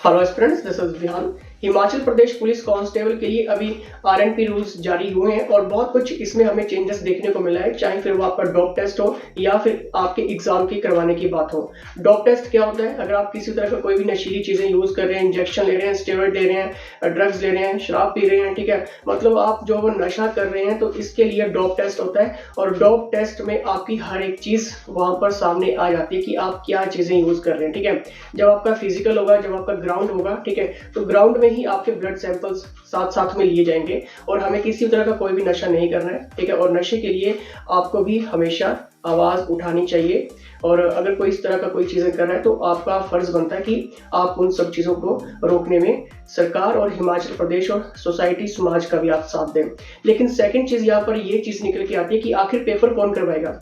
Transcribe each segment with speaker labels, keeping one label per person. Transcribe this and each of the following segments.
Speaker 1: Hello students, this is Vihan. Himachal Pradesh police constable के लिए अभी आरएनपी रूल्स जारी हुए हैं और बहुत कुछ इसमें हमें चेंजेस देखने को मिला है, चाहे फिर वो आपका डॉप टेस्ट हो या फिर आपके एग्जाम की करवाने की बात हो। डॉप टेस्ट क्या होता है? अगर आप किसी तरह का कोई भी नशीली चीजें यूज कर रहे हैं, इंजेक्शन ले रहे हैं, स्टेरॉइड ले रहे हैं, ड्रग्स ले रहे हैं, शराब पी रहे हैं, ठीक है, मतलब आप जो वो नशा कर रहे हैं, तो इसके लिए डॉप टेस्ट होता है। और डॉप टेस्ट में आपकी हर एक चीज वहां पर सामने आ जाती है कि आप क्या चीजें यूज कर रहे हैं, ठीक है। जब आपका फिजिकल होगा, जब आपका ग्राउंड होगा, ठीक है, तो ग्राउंड में ही आपके ब्लड सैंपल्स साथ साथ में लिए जाएंगे और हमें किसी तरह का कोई भी नशा नहीं करना है, ठीक है। और नशे के लिए आपको भी हमेशा आवाज उठानी चाहिए और अगर कोई इस तरह का कोई चीजें कर रहा है तो आपका फर्ज बनता है कि आप उन सब चीजों को रोकने में सरकार और हिमाचल प्रदेश और सोसाइटी समाज का भी आप साथ दें। लेकिन सेकंड चीज यहाँ पर ये चीज निकल के आती है कि आखिर पेपर कौन करवाएगा।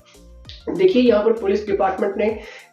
Speaker 1: देखिए, यहाँ पर पुलिस डिपार्टमेंट ने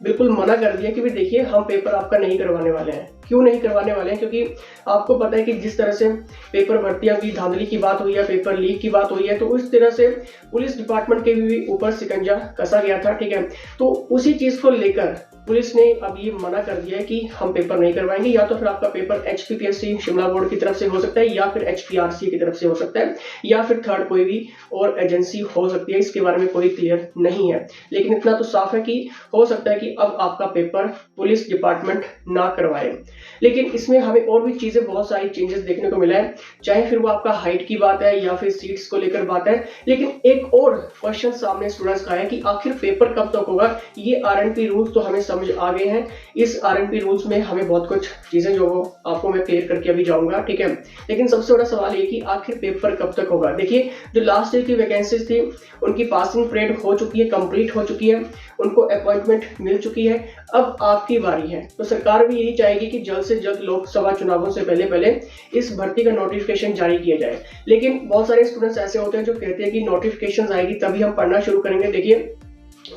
Speaker 1: बिल्कुल मना कर दिया कि भाई देखिए, हम पेपर आपका नहीं करवाने वाले हैं। क्यों नहीं करवाने वाले हैं? क्योंकि आपको पता है कि जिस तरह से पेपर भर्तियां की धांधली की बात हुई है, पेपर लीक की बात हुई है, तो उस तरह से पुलिस डिपार्टमेंट के भी ऊपर शिकंजा कसा गया था, ठीक है। तो उसी चीज को लेकर पुलिस ने अब ये मना कर दिया है कि हम पेपर नहीं करवाएंगे। या तो फिर आपका पेपर एचपीपीएससी शिमला बोर्ड की तरफ से हो सकता है या फिर एचपीआरसी की तरफ से हो सकता है या फिर थर्ड कोई भी और एजेंसी हो सकती है। इसके बारे में कोई क्लियर नहीं है, लेकिन इतना तो साफ है कि हो सकता है कि अब आपका पेपर पुलिस डिपार्टमेंट ना करवाए। लेकिन इसमें हमें और भी चीजें बहुत सारी चेंजेस देखने को मिला है, चाहे फिर वो आपका हाइट की बात है या फिर सीट्स को लेकर बात है। लेकिन एक और क्वेश्चन सामने स्टूडेंट्स का है कि आखिर पेपर कब तक होगा। ये आरएनपी रूल्स तो हमें समझ आ गए हैं। इस आरएनपी रूल्स में हमें बहुत कुछ चीजें जो आपको मैं क्लियर करके अभी जाऊंगा, ठीक है। लेकिन सबसे बड़ा सवाल ये कि आखिर पेपर कब तक होगा। देखिए, जो लास्ट ईयर की वैकेंसीज थी उनकी पासिंग परेड हो चुकी है, कंप्लीट हो चुकी है, उनको अपॉइंटमेंट मिल चुकी है। अब आपकी बारी है। तो सरकार भी यही चाहेगी कि जल्द से जल्द लोकसभा चुनावों से पहले पहले इस भर्ती का नोटिफिकेशन जारी किया जाए। लेकिन बहुत सारे स्टूडेंट्स ऐसे होते हैं जो कहते हैं कि नोटिफिकेशन आएगी तभी हम पढ़ना शुरू करेंगे। देखिए,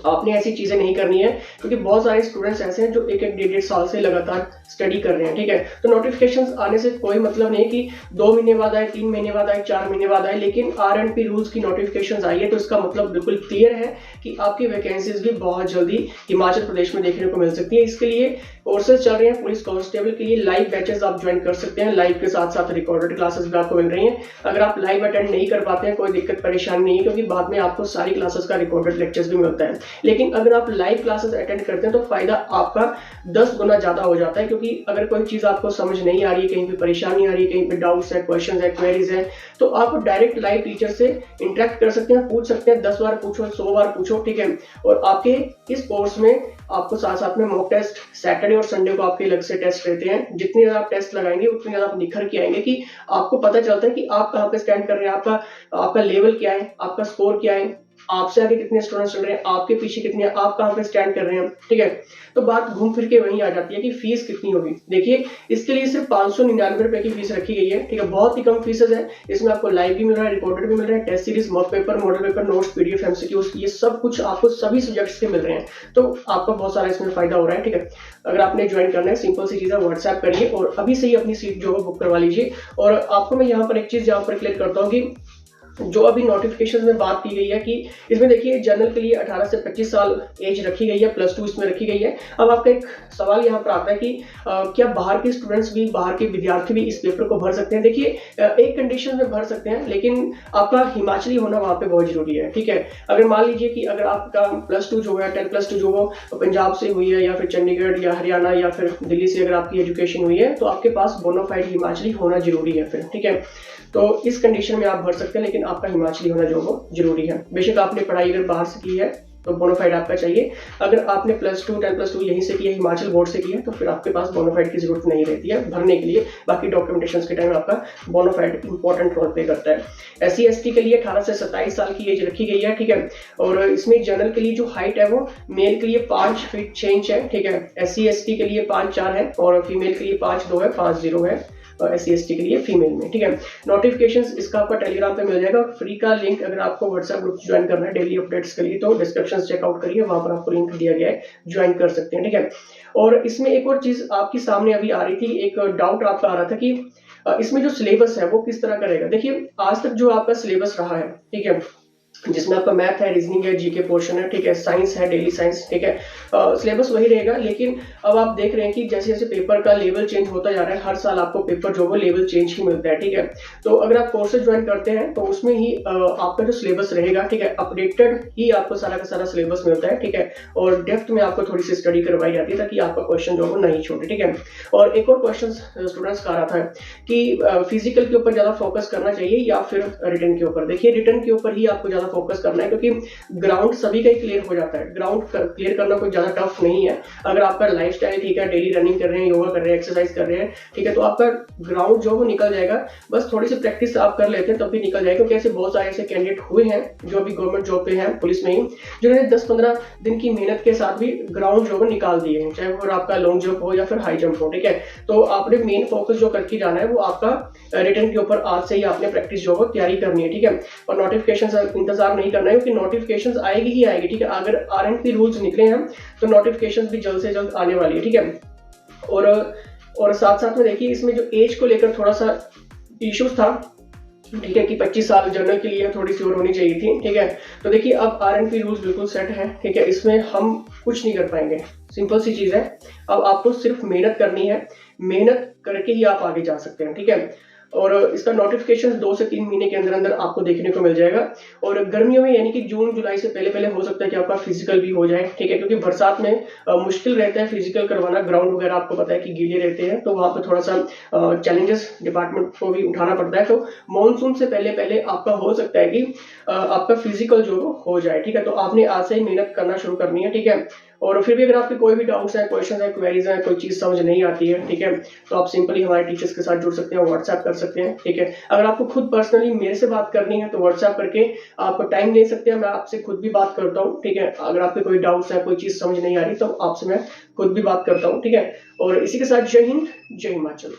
Speaker 1: आपने ऐसी चीजें नहीं करनी है, क्योंकि बहुत सारे स्टूडेंट्स ऐसे हैं जो एक एक डेढ़ साल से लगातार स्टडी कर रहे हैं, ठीक है। तो नोटिफिकेशंस आने से कोई मतलब नहीं कि 2 महीने बाद आए, 3 महीने बाद आए, 4 महीने बाद आए। लेकिन आरएनपी रूल्स की नोटिफिकेशंस आई है तो इसका मतलब बिल्कुल क्लियर है कि आपकी वैकेंसीज भी बहुत जल्दी हिमाचल प्रदेश में देखने को मिल सकती है। इसके लिए कोर्सेज चल रहे हैं पुलिस कांस्टेबल के लिए। लाइव बैचेस आप ज्वाइन कर सकते हैं, लाइव के साथ साथ रिकॉर्डेड क्लासेस भी आपको मिल रही हैं। अगर आप लाइव अटेंड नहीं कर पाते हैं, कोई दिक्कत परेशानी नहीं है, क्योंकि बाद में आपको सारी क्लासेस का रिकॉर्डेड लेक्चर्स भी मिलता है। लेकिन अगर आप लाइव क्लासेस अटेंड करते हैं तो फायदा आपका 10 गुना ज्यादा हो जाता है, क्योंकि अगर कोई चीज आपको समझ नहीं आ रही है, कहीं पे परेशानी आ रही है, कहीं पे डाउट्स है, क्वेश्चंस है, क्वेरीज है, तो आप डायरेक्ट लाइव टीचर से इंटरेक्ट कर सकते हैं, पूछ सकते हैं। 10 बार पूछो, 100 बार पूछो, ठीक है। और आपके इस कोर्स में आपको साथ साथ में मॉक टेस्ट सैटरडे और संडे को आपके अलग से टेस्ट रहते हैं। जितनी ज्यादा आप टेस्ट लगाएंगे उतनी ज्यादा आप निखर के आएंगे कि आपको पता चलता है कि आप कहाँ पे स्टैंड कर रहे हैं, आपका लेवल क्या है, आपका स्कोर क्या है, आपसे आगे कितने स्टूडेंट्स चल रहे हैं, आपके पीछे कितने, आप कहाँ पे स्टैंड कर रहे हैं, ठीक है। तो बात घूम फिर के वहीं आ जाती है कि फीस कितनी होगी। देखिए, इसके लिए सिर्फ 599 रुपए की फीस रखी गई है, ठीक है। बहुत ही कम फीसेज है। इसमें आपको लाइव भी मिल रहा है, रिकॉर्डेड भी मिल रहा है, test series, mock paper, model paper, notes, PDF, MCQs, ये सब कुछ आपको सभी सब्जेक्ट्स के मिल रहे हैं। तो आपका बहुत सारा इसमें फायदा हो रहा है, ठीक है। अगर आपने ज्वाइन करना है, सिंपल सी चीज है, व्हाट्सएप करिए और अभी से ही अपनी सीट जो है बुक करवा लीजिए। और आपको मैं यहाँ पर एक चीज यहाँ पर क्लियर करता हूँ कि जो अभी नोटिफिकेशन में बात की गई है कि इसमें देखिए जनरल के लिए 18 से 25 साल एज रखी गई है, +2 इसमें रखी गई है। अब आपका एक सवाल यहाँ पर आता है कि क्या बाहर के स्टूडेंट्स भी, बाहर के विद्यार्थी भी इस पेपर को भर सकते हैं। देखिए, एक कंडीशन में भर सकते हैं, लेकिन आपका हिमाचली होना वहाँ पे बहुत जरूरी है, ठीक है। अगर मान लीजिए कि अगर आपका +2 जो है, 10+2 जो वो पंजाब से हुई है या फिर चंडीगढ़ या हरियाणा या फिर दिल्ली से अगर आपकी एजुकेशन हुई है, तो आपके पास बोनाफाइड हिमाचली होना जरूरी है फिर, ठीक है। तो इस कंडीशन में आप भर सकते हैं, लेकिन आपका हिमाचली होना जो वो जरूरी है। बेशक आपने पढ़ाई अगर बाहर से की है तो बोनाफाइड आपका चाहिए। अगर आपने +2 10+2 यहीं से किया, हिमाचल बोर्ड से किया, तो फिर आपके पास बोनाफाइड की जरूरत नहीं रहती है भरने के लिए। बाकी डॉक्यूमेंटेशन के टाइम आपका बोनाफाइड इंपॉर्टेंट रोल प्ले करता है। SC/ST के लिए 18 से 27 साल की एज रखी गई है, ठीक है। और इसमें जनरल के लिए जो हाइट है वो मेल के लिए 5 फीट 6 इंच है, ठीक है। SC/ST के लिए 5'4" है और फीमेल के लिए 5'2" है, 5'0" है SC/ST के लिए फीमेल में, ठीक है। नोटिफिकेशंस इसका आपका टेलीग्राम पे मिल जाएगा। फ्री का लिंक अगर आपको व्हाट्सएप ग्रुप ज्वाइन करना है डेली अपडेट्स के लिए, तो डिस्क्रिप्शन चेकआउट करिए, वहां पर आपको लिंक दिया गया है, ज्वाइन कर सकते हैं, ठीक है। और इसमें एक और चीज आपकी सामने अभी आ रही थी, एक डाउट आपका आ रहा था कि इसमें जो सिलेबस है वो किस तरह का रहेगा। देखिए, आज तक जो आपका सिलेबस रहा है, ठीक है, जिसमें आपका मैथ है, रीजनिंग है, जीके पोर्शन है, ठीक है, साइंस है, डेली साइंस, ठीक है। सिलेबस वही रहेगा, लेकिन अब आप देख रहे हैं कि जैसे जैसे पेपर का लेवल चेंज होता जा रहा है, हर साल आपको पेपर जो वो लेवल चेंज ही मिलता है, ठीक है। तो अगर आप कोर्सेज ज्वाइन करते हैं तो उसमें ही आपका जो सिलेबस रहेगा, ठीक है, अपडेटेड ही आपको सारा का सारा सिलेबस मिलता है, ठीक है। और डेप्थ में आपको थोड़ी सी स्टडी करवाई जाती है ताकि आपका क्वेश्चन जो वो नहीं छूटे, ठीक है। और एक और क्वेश्चन स्टूडेंट्स का आ रहा था कि फिजिकल के ऊपर ज्यादा फोकस करना चाहिए या फिर रिटर्न के ऊपर। देखिए, रिटर्न के ऊपर ही आपको ज्यादा फोकस करना है, क्योंकि ग्राउंड सभी का ही क्लियर हो जाता है। ग्राउंड क्लियर करना कोई ज्यादा टफ नहीं है। अगर आपका लाइफस्टाइल ठीक है, डेली रनिंग कर रहे हैं, योगा कर रहे हैं, एक्सरसाइज कर रहे हैं, ठीक है, तो आपका ग्राउंड जो वो निकल जाएगा। बस थोड़ी सी प्रैक्टिस आप कर लेते हैं तब भी निकल जाएगा, क्योंकि ऐसे बहुत सारे ऐसे कैंडिडेट हुए हैं जो अभी गवर्नमेंट जॉब पे हैं, पुलिस में ही, जिन्होंने 10-15 दिन की मेहनत के साथ भी ग्राउंड जो वो निकाल दिए हैं, चाहे वो आपका लॉन्ग जंप हो या फिर हाई जंप हो, ठीक है। तो आपने मेन फोकस जो करके जाना है वो आपका रिटर्न के ऊपर आज से ही आपने प्रैक्टिस जो वो तैयारी करनी है, ठीक है। और नोटिफिकेशन इंतजार नहीं करना है, क्योंकि नोटिफिकेशन आएगी ही आएगी, ठीक है। अगर आरएनपी रूल्स निकले हैं तो नोटिफिकेशन भी जल्द से जल्द आने वाली है, ठीक है। और साथ साथ में देखिए, इसमें जो एज को लेकर थोड़ा सा इश्यूज था, ठीक है, कि 25 साल जनरल के लिए थोड़ी सी और होनी चाहिए थी, ठीक है। तो देखिए, अब आरएनपी रूल्स बिल्कुल सेट है, ठीक है, इसमें हम कुछ नहीं कर पाएंगे। सिंपल सी चीज है, अब आपको सिर्फ मेहनत करनी है, मेहनत करके ही आप आगे जा सकते हैं, ठीक है। और इसका नोटिफिकेशन 2 से 3 महीने के अंदर अंदर आपको देखने को मिल जाएगा। और गर्मियों में यानी कि जून जुलाई से पहले पहले हो सकता है कि आपका फिजिकल भी हो जाए, ठीक है, क्योंकि बरसात में मुश्किल रहता है फिजिकल करवाना। ग्राउंड वगैरह आपको पता है कि गीले रहते हैं, तो वहां पर थोड़ा सा चैलेंजेस डिपार्टमेंट को भी उठाना पड़ता है। तो मानसून से पहले पहले आपका हो सकता है कि आपका फिजिकल जो हो जाए, ठीक है। तो आपने आज से ही मेहनत करना शुरू करनी है, ठीक है। और फिर भी अगर आपके कोई भी डाउट्स है, क्वेश्चन है, क्वेरीज है, कोई चीज समझ नहीं आती है, ठीक है, तो आप सिंपली हमारे टीचर्स के साथ जुड़ सकते हैं, व्हाट्सएप कर सकते हैं, ठीक है। अगर आपको खुद पर्सनली मेरे से बात करनी है तो व्हाट्सएप करके आप टाइम ले सकते हैं, मैं आपसे खुद भी बात करता हूँ, ठीक है। अगर आपके कोई डाउट्स है, कोई चीज समझ नहीं आ रही तो आपसे मैं खुद भी बात करता हूँ, ठीक है। और इसी के साथ जय हिंद, जय हिमाचल।